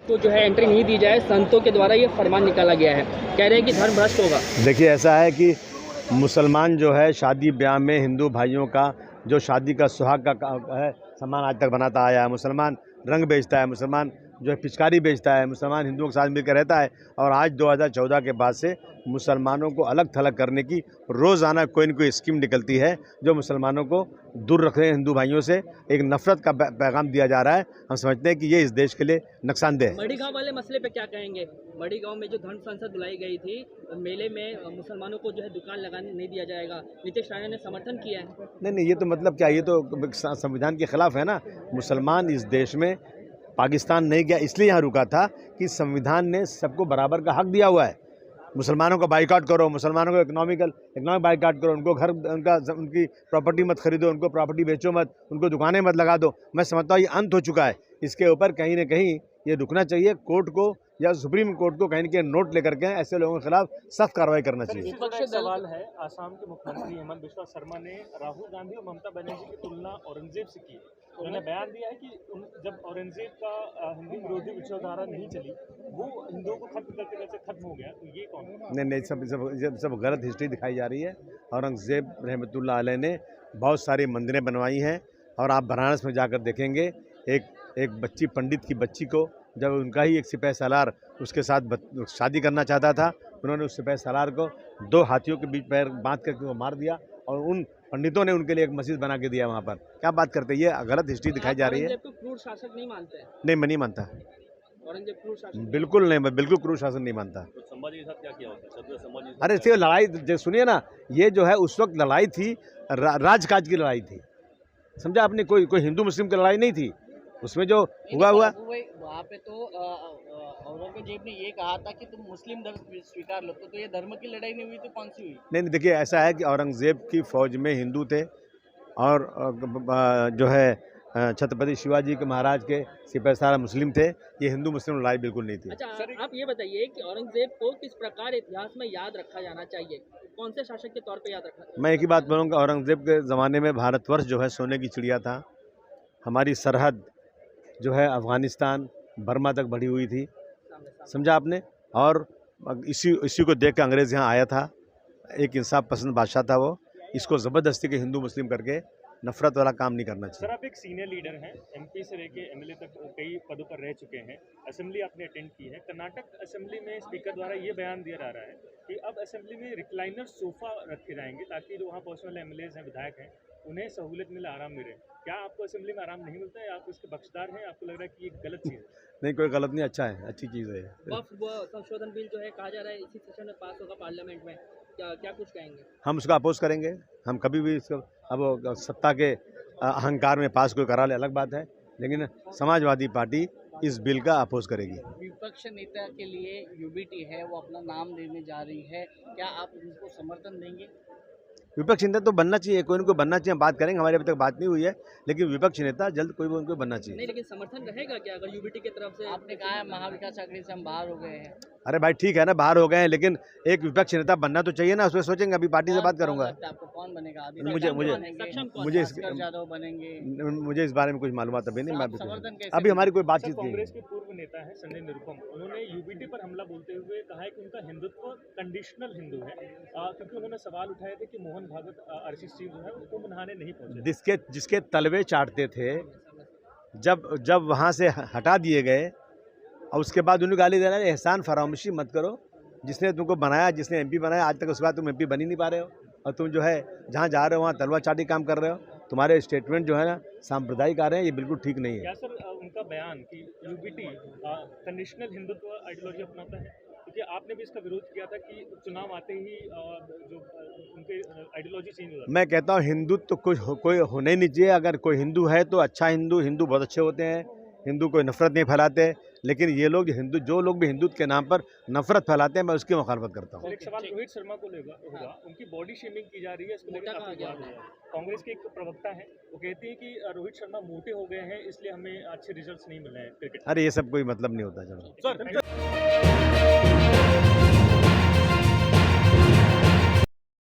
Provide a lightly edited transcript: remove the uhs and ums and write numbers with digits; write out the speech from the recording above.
तो जो है एंट्री नहीं दी जाए, संतों के द्वारा ये फरमान निकाला गया है। कह रहे हैं कि धर्म भ्रष्ट होगा। देखिए, ऐसा है कि मुसलमान जो है शादी ब्याह में हिंदू भाइयों का जो शादी का सुहाग का है सामान आज तक बनाता आया है। मुसलमान रंग बेचता है, मुसलमान जो है पिचकारी बेचता है, मुसलमान हिंदुओं के साथ मिलकर रहता है। और आज 2014 के बाद से मुसलमानों को अलग थलग करने की रोज़ाना कोई न कोई स्कीम निकलती है जो मुसलमानों को दूर रख रहे हैं हिंदू भाइयों से। एक नफरत का पैगाम दिया जा रहा है। हम समझते हैं कि ये इस देश के लिए नुकसानदेह है। मड़ी गांव वाले मसले पे क्या कहेंगे? मड़ी गांव में जो धर्म संसद बुलाई गई थी, मेले में मुसलमानों को जो है दुकान लगाने नहीं दिया जाएगा, नीतीश राणा ने समर्थन किया है। नहीं, ये तो मतलब क्या, ये तो संविधान के खिलाफ है ना। मुसलमान इस देश में पाकिस्तान नहीं गया, इसलिए यहाँ रुका था कि संविधान ने सबको बराबर का हक दिया हुआ है। मुसलमानों को बाइकआउट करो, मुसलमानों को इकोनॉमिक बाइकआउट करो, उनको घर उनकी प्रॉपर्टी मत खरीदो, उनको प्रॉपर्टी बेचो मत, उनको दुकानें मत लगा दो। मैं समझता हूँ ये अंत हो चुका है। इसके ऊपर कहीं ना कहीं ये रुकना चाहिए। कोर्ट को या सुप्रीम कोर्ट को कहीं ना कहीं नोट लेकर के ऐसे लोगों के खिलाफ सख्त कार्रवाई करना चाहिए। एक सवाल है, आसाम के मुख्यमंत्री हेमंत बिस्वा शर्मा ने राहुल गांधी और ममता बनर्जी की तुलना औरंगजेब से की। उन्होंने बयान दिया है कि जब औरंगजेब का हिंदू विरोधी विचारधारा नहीं चली, वो हिंदुओं को खत्म करते करते खत्म हो गया, तो ये कौन है? नहीं, सब गलत हिस्ट्री दिखाई जा रही है। औरंगजेब रहमतुल्लाह अलैह ने बहुत सारी मंदिरें बनवाई हैं। और आप बनारस में जाकर देखेंगे, एक बच्ची, पंडित की बच्ची को जब उनका ही एक सिपह सालार उसके साथ शादी करना चाहता था, उन्होंने उस सिपह सालार को 2 हाथियों के बीच पैर बांध करके वो मार दिया और उन पंडितों ने उनके लिए एक मस्जिद बना के दिया वहाँ पर। क्या बात करते हैं, ये गलत हिस्ट्री दिखाई जा रही है। औरंगजेब को क्रूर शासक नहीं मानते हैं? नहीं, मैं नहीं मानता। औरंगजेब क्रूर शासक बिल्कुल नहीं, मैं बिल्कुल क्रूर शासन नहीं मानता। तो संभाजी के साथ क्या किया होता है? क्षत्रिय संभाजी के साथ अरे सिर्फ लड़ाई सुनिए ना, ये जो है उस वक्त लड़ाई थी, राजकाज की लड़ाई थी, समझा आपने। कोई हिंदू मुस्लिम की लड़ाई नहीं थी उसमें। जो हुआ वहाँ पे तो औरंगजेब ने ये कहा था कि तुम मुस्लिम धर्म स्वीकार लो, तो ये धर्म की लड़ाई नहीं हुई तो कौन सी हुई? नहीं, देखिए, ऐसा है कि औरंगजेब की फौज में हिंदू थे और जो है छत्रपति शिवाजी के महाराज के सिपह सालार मुस्लिम थे। ये हिंदू मुस्लिम लड़ाई बिल्कुल नहीं थी। अच्छा, आप ये बताइए कि औरंगजेब को किस प्रकार इतिहास में याद रखा जाना चाहिए? कौन से शासक के तौर पे याद रखा? मैं एक ही बात बोलूँगा, औरंगजेब के ज़माने में भारतवर्ष जो है सोने की चिड़िया था। हमारी सरहद जो है अफ़गानिस्तान बर्मा तक बढ़ी हुई थी, समझा आपने। और इसी को देख कर अंग्रेज़ यहाँ आया था। एक इंसाफ पसंद बादशाह था वो। इसको ज़बरदस्ती के हिंदू मुस्लिम करके नफरत वाला काम नहीं करना चाहिए। सर, आप एक सीनियर लीडर हैं, एमपी से लेके एमएलए तक कई पदों पर रह चुके हैं, असेंबली आपने अटेंड की है। कर्नाटक असेंबली में स्पीकर द्वारा ये बयान दिया जा रहा है कि अब असेंबली में रिक्लाइनर सोफा रखे जाएंगे ताकि जो वहाँ पहुँचने वाले एमएलएज हैं, विधायक हैं, उन्हें सहूलियत मिले, आराम मिले। क्या आपको असेंबली में आराम नहीं मिलता है? आप इसके बख्शदार हैं? आपको लग रहा है कि ये गलत चीज़ है? नहीं, कोई गलत नहीं, अच्छा है, अच्छी चीज़ है। वक्फ संशोधन बिल जो है कहा जा रहा है इसी सेशन में पास होगा पार्लियामेंट में, क्या कुछ कहेंगे? हम उसका अपोज करेंगे। हम कभी भी इसको, अब सत्ता के अहंकार में पास कोई करा ले अलग बात है, लेकिन समाजवादी पार्टी इस बिल का अपोज करेगी। विपक्ष नेता के लिए यूबीटी है, वो अपना नाम देने जा रही है, क्या आप उनको समर्थन देंगे? विपक्ष नेता तो बनना चाहिए, कोई न कोई बनना चाहिए। हम बात करेंगे, हमारी अभी तक बात नहीं हुई है, लेकिन विपक्ष नेता जल्द कोई भी उनको बनना चाहिए। नहीं, लेकिन समर्थन रहेगा क्या अगर यूबीटी की तरफ से? आपने कहा है महाविकास अघाड़ी से हम बाहर हो गए हैं। अरे भाई ठीक है ना, बाहर हो गए हैं, लेकिन एक विपक्ष नेता बनना तो चाहिए ना। उसमें सोचेंगे, अभी पार्टी से बात करूंगा। आपको कौन बनेगा? मुझे इस बारे में कुछ मालूमात अभी नहीं। मैं अभी हमारी कोई बातचीत नहीं। कांग्रेस के पूर्व नेता है संजय निरुपम, उन्होंने यूबीटी पर हमला बोलते हुए कहा है कि उनका हिंदुत्व कंडीशनल हिंदू है, क्योंकि उन्होंने सवाल उठाए थे कि मोहन भागवत आरसीसी जो है उनको मनाने नहीं पहुंचे। जिसके तलवे चाटते थे, जब वहाँ से हटा दिए गए और उसके बाद उन्हें गाली दे रहा है, एहसान फरामोशी मत करो। जिसने तुमको बनाया, जिसने एमपी बनाया, आज तक उसके बाद तुम एमपी बन ही नहीं पा रहे हो। और तुम जो है जहाँ जा रहे हो वहाँ तलवा चाटी काम कर रहे हो। तुम्हारे स्टेटमेंट जो है ना सांप्रदायिक आ रहे हैं, ये बिल्कुल ठीक नहीं है। क्या सर उनका बयान कि यूबीटी कंडीशनल हिंदुत्व आइडियोलॉजी अपनाता है? क्योंकि आपने भी इसका विरोध किया था कि चुनाव आते ही जो उनके आइडियोलॉजी चेंज हो जाती है। मैं कहता हूँ हिंदुत्व तो कोई होने ही नहीं चाहिए। अगर कोई हिंदू है तो अच्छा हिंदू बहुत अच्छे होते हैं। हिंदू कोई नफरत नहीं फैलाते, लेकिन ये लोग जो लोग भी हिंदुत्व के नाम पर नफरत फैलाते हैं, मैं उसकी मुखालफत करता हूँ। एक सवाल रोहित शर्मा को होगा, उनकी बॉडी शेमिंग की जा रही है, इसको लेकर काफी विवाद हुआ है। कांग्रेस के एक प्रवक्ता है, वो कहती है कि रोहित शर्मा मोटे हो गए हैं, इसलिए हमें अच्छे रिजल्ट्स नहीं मिल रहे हैं क्रिकेट। अरे ये सब कोई मतलब नहीं होता। चलो।